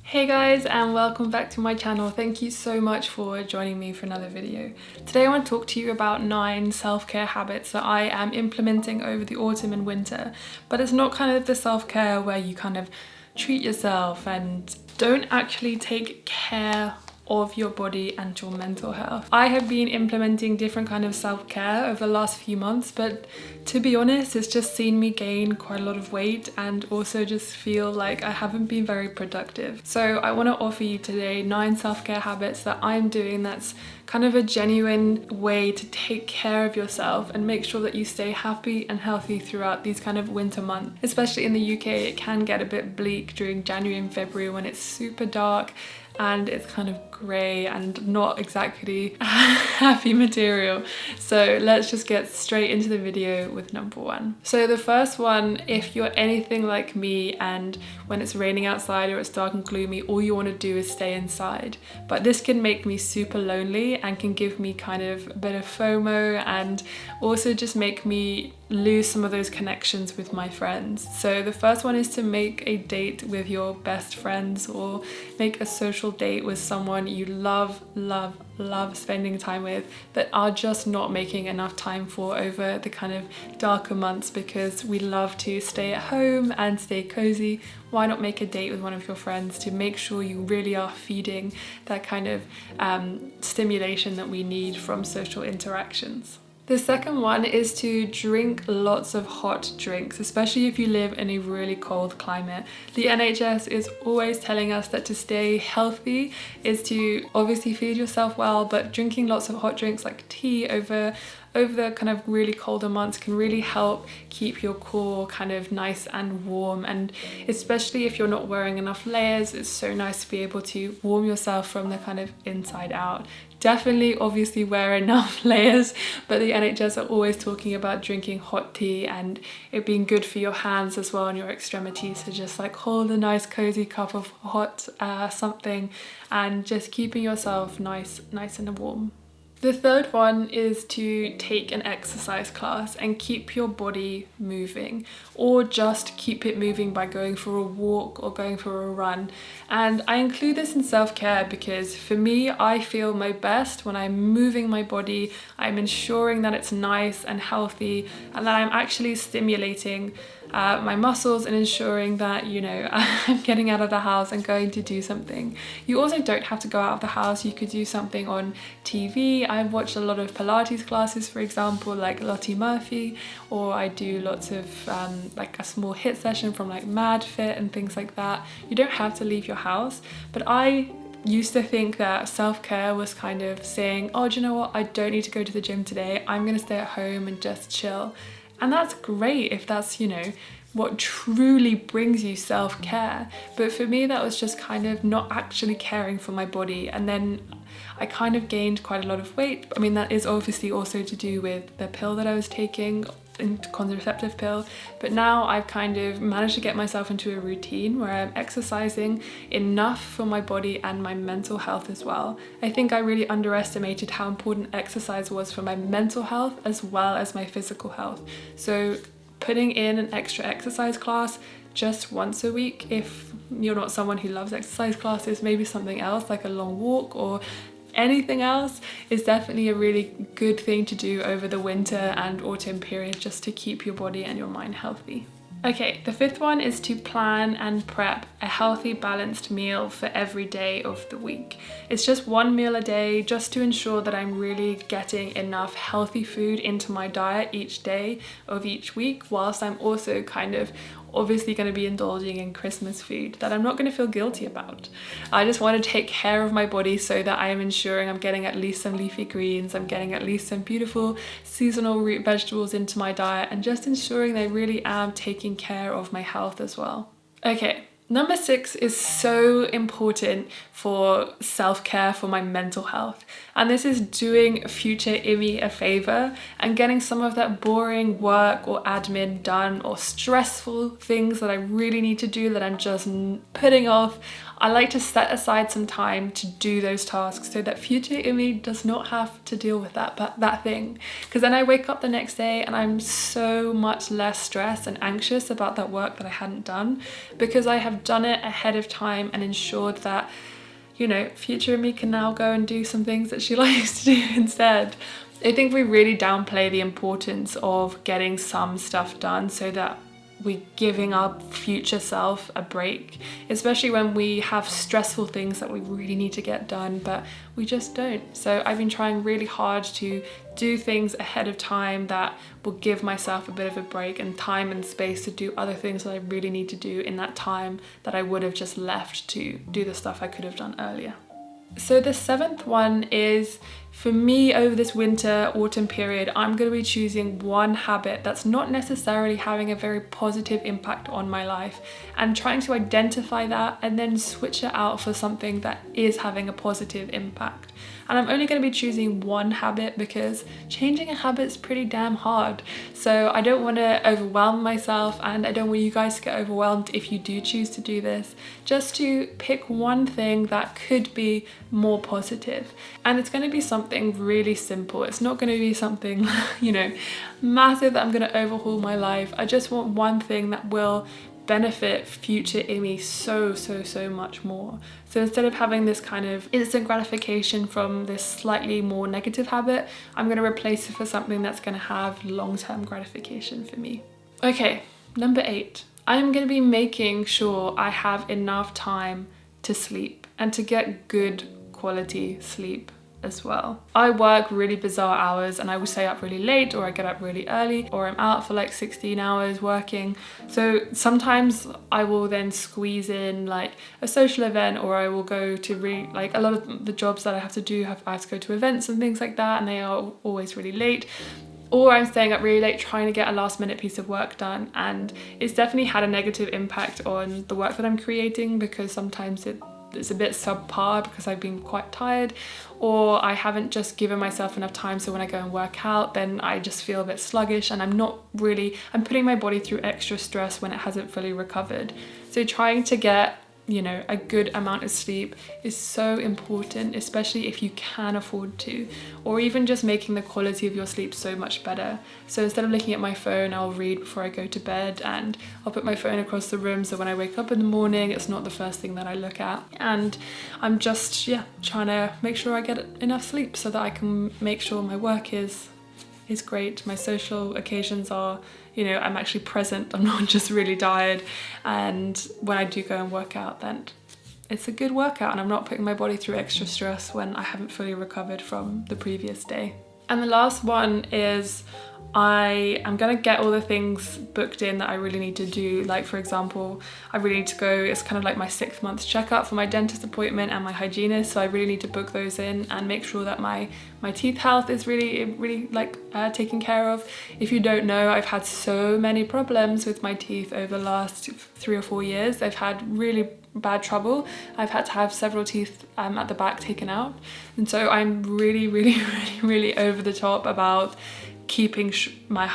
Hey guys, and welcome back to my channel. Thank you so much for joining me for another video. Today I want to talk to you about 9 self-care habits that I am implementing over the autumn and winter, but it's not kind of the self-care where you kind of treat yourself and don't actually take care of your body and your mental health. I have been implementing different kind of self-care over the last few months, but to be honest, it's just seen me gain quite a lot of weight and also just feel like I haven't been very productive. So I want to offer you today 9 self-care habits that I'm doing that's kind of a genuine way to take care of yourself and make sure that you stay happy and healthy throughout these kind of winter months. Especially in the UK, it can get a bit bleak during January and February when it's super dark and it's kind of grey and not exactly happy material. So let's just get straight into the video with number 1. So the first one, if you're anything like me and when it's raining outside or it's dark and gloomy, all you want to do is stay inside. But this can make me super lonely and can give me kind of a bit of FOMO and also just make me lose some of those connections with my friends. So the first one is to make a date with your best friends or make a social date with someone you love spending time with but are just not making enough time for over the kind of darker months because we love to stay at home and stay cozy. Why not make a date with one of your friends to make sure you really are feeding that kind of stimulation that we need from social interactions? The second one is to drink lots of hot drinks, especially if you live in a really cold climate. The NHS is always telling us that to stay healthy is to obviously feed yourself well, but drinking lots of hot drinks like tea over the kind of really colder months can really help keep your core kind of nice and warm, and especially if you're not wearing enough layers, it's so nice to be able to warm yourself from the kind of inside out. Definitely obviously wear enough layers, but the NHS are always talking about drinking hot tea and it being good for your hands as well and your extremities, so just like hold a nice cozy cup of hot something and just keeping yourself nice and warm. The third one is to take an exercise class and keep your body moving, or just keep it moving by going for a walk or going for a run. And I include this in self-care because for me, I feel my best when I'm moving my body. I'm ensuring that it's nice and healthy and that I'm actually stimulating my muscles and ensuring that, you know, I'm getting out of the house and going to do something. You also don't have to go out of the house. You could do something on TV. I've watched a lot of Pilates classes, for example, like Lottie Murphy, or I do lots of like a small HIIT session from like Mad Fit and things like that. You don't have to leave your house, but I used to think that self-care was kind of saying, oh, do you know what? I don't need to go to the gym today. I'm going to stay at home and just chill. And that's great if that's, you know, what truly brings you self-care. But for me, that was just kind of not actually caring for my body. And then I kind of gained quite a lot of weight. I mean, that is obviously also to do with the pill that I was taking, contraceptive pill, but now I've kind of managed to get myself into a routine where I'm exercising enough for my body and my mental health as well. I think I really underestimated how important exercise was for my mental health as well as my physical health. So putting in an extra exercise class just once a week, if you're not someone who loves exercise classes, maybe something else like a long walk or anything else, is definitely a really good thing to do over the winter and autumn period just to keep your body and your mind healthy. Okay, the fifth one is to plan and prep a healthy, balanced meal for every day of the week. It's just one meal a day just to ensure that I'm really getting enough healthy food into my diet each day of each week, whilst I'm also kind of obviously going to be indulging in Christmas food that I'm not going to feel guilty about. I just want to take care of my body so that I am ensuring I'm getting at least some leafy greens, I'm getting at least some beautiful seasonal root vegetables into my diet, and just ensuring that I really am taking care of my health as well. Okay. Number 6 is so important for self-care for my mental health, and this is doing future Immy a favor and getting some of that boring work or admin done, or stressful things that I really need to do that I'm just putting off. I like to set aside some time to do those tasks so that future Immy does not have to deal with that thing. Because then I wake up the next day and I'm so much less stressed and anxious about that work that I hadn't done, because I have done it ahead of time and ensured that, you know, future Immy can now go and do some things that she likes to do instead. I think we really downplay the importance of getting some stuff done so that we're giving our future self a break, especially when we have stressful things that we really need to get done, but we just don't. So I've been trying really hard to do things ahead of time that will give myself a bit of a break and time and space to do other things that I really need to do in that time that I would have just left to do the stuff I could have done earlier. So the 7th one is, for me, over this winter autumn period, I'm going to be choosing one habit that's not necessarily having a very positive impact on my life, and trying to identify that and then switch it out for something that is having a positive impact. And I'm only going to be choosing one habit because changing a habit is pretty damn hard. So I don't want to overwhelm myself, and I don't want you guys to get overwhelmed if you do choose to do this. Just to pick one thing that could be more positive. And it's going to be something really simple. It's not going to be something, you know, massive that I'm going to overhaul my life. I just want one thing that will benefit future Immy so much more. So instead of having this kind of instant gratification from this slightly more negative habit, I'm going to replace it for something that's going to have long-term gratification for me. Okay, number 8. I'm going to be making sure I have enough time to sleep and to get good quality sleep as well. I work really bizarre hours, and I will stay up really late, or I get up really early, or I'm out for like 16 hours working. So sometimes I will then squeeze in like a social event, or I will go to like a lot of the jobs that I have to do, I have to go to events and things like that, and they are always really late. Or I'm staying up really late trying to get a last minute piece of work done, and it's definitely had a negative impact on the work that I'm creating, because sometimes it's a bit subpar because I've been quite tired, or I haven't just given myself enough time, so when I go and work out then I just feel a bit sluggish, and I'm putting my body through extra stress when it hasn't fully recovered. So trying to get, you know, a good amount of sleep is so important, especially if you can afford to, or even just making the quality of your sleep so much better. So instead of looking at my phone, I'll read before I go to bed, and I'll put my phone across the room so when I wake up in the morning it's not the first thing that I look at. And I'm just trying to make sure I get enough sleep so that I can make sure my work is great, my social occasions are, you know, I'm actually present, I'm not just really tired, and when I do go and work out then it's a good workout and I'm not putting my body through extra stress when I haven't fully recovered from the previous day. And the last one is I am gonna get all the things booked in that I really need to do. Like, for example, I really need to go, it's kind of like my 6 months checkup for my dentist appointment and my hygienist, so I really need to book those in and make sure that my teeth health is really like taken care of. If you don't know, I've had so many problems with my teeth over the last 3 or 4 years. I've had really bad trouble. I've had to have several teeth at the back taken out, and so I'm really over the top about keeping my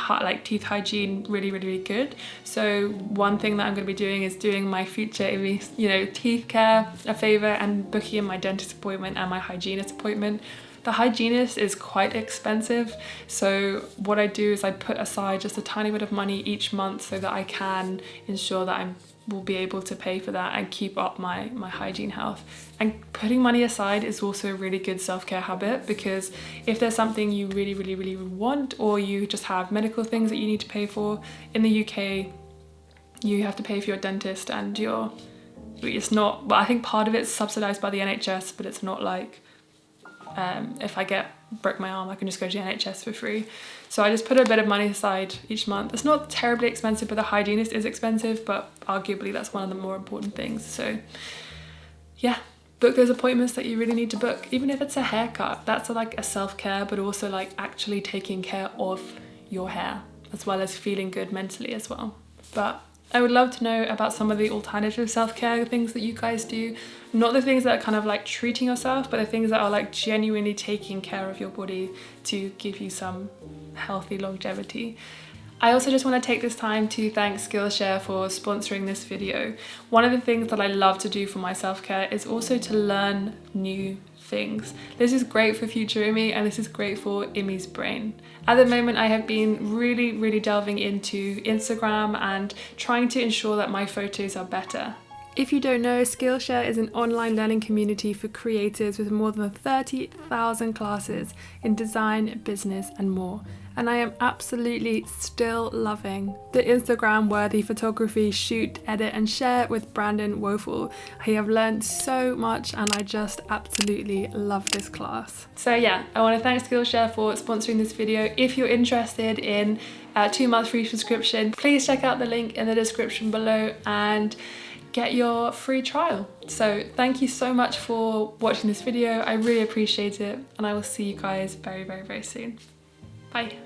teeth hygiene really good. So one thing that I'm going to be doing is doing my future, you know, teeth care a favor and booking in my dentist appointment and my hygienist appointment. The hygienist is quite expensive, so what I do is I put aside just a tiny bit of money each month so that I can ensure that I will be able to pay for that and keep up my hygiene health. And putting money aside is also a really good self-care habit, because if there's something you really want, or you just have medical things that you need to pay for, in the UK you have to pay for your dentist, and it's not, well, I think part of it's subsidized by the NHS, but it's not like if I broke my arm I can just go to the NHS for free. So I just put a bit of money aside each month. It's not terribly expensive, but the hygienist is expensive, but arguably that's one of the more important things. So yeah, book those appointments that you really need to book. Even if it's a haircut, that's like a self-care, but also like actually taking care of your hair, as well as feeling good mentally as well. But I would love to know about some of the alternative self-care things that you guys do. Not the things that are kind of like treating yourself, but the things that are like genuinely taking care of your body to give you some healthy longevity. I also just want to take this time to thank SKILLSHARE for sponsoring this video. One of the things that I love to do for my self-care is also to learn new things. This is great for future Immy, and this is great for Immy's brain. At the moment, I have been really delving into Instagram and trying to ensure that my photos are better. If you don't know, SKILLSHARE is an online learning community for creators with more than 30,000 classes in design, business and more. And I am absolutely still loving the Instagram-worthy photography, shoot, edit and share with Brandon Wasteful. I have learned so much and I just absolutely love this class. So yeah, I want to thank SKILLSHARE for sponsoring this video. If you're interested in a 2-month free subscription, please check out the link in the description below and get your free trial. So thank you so much for watching this video. I really appreciate it, and I will see you guys very soon. Bye.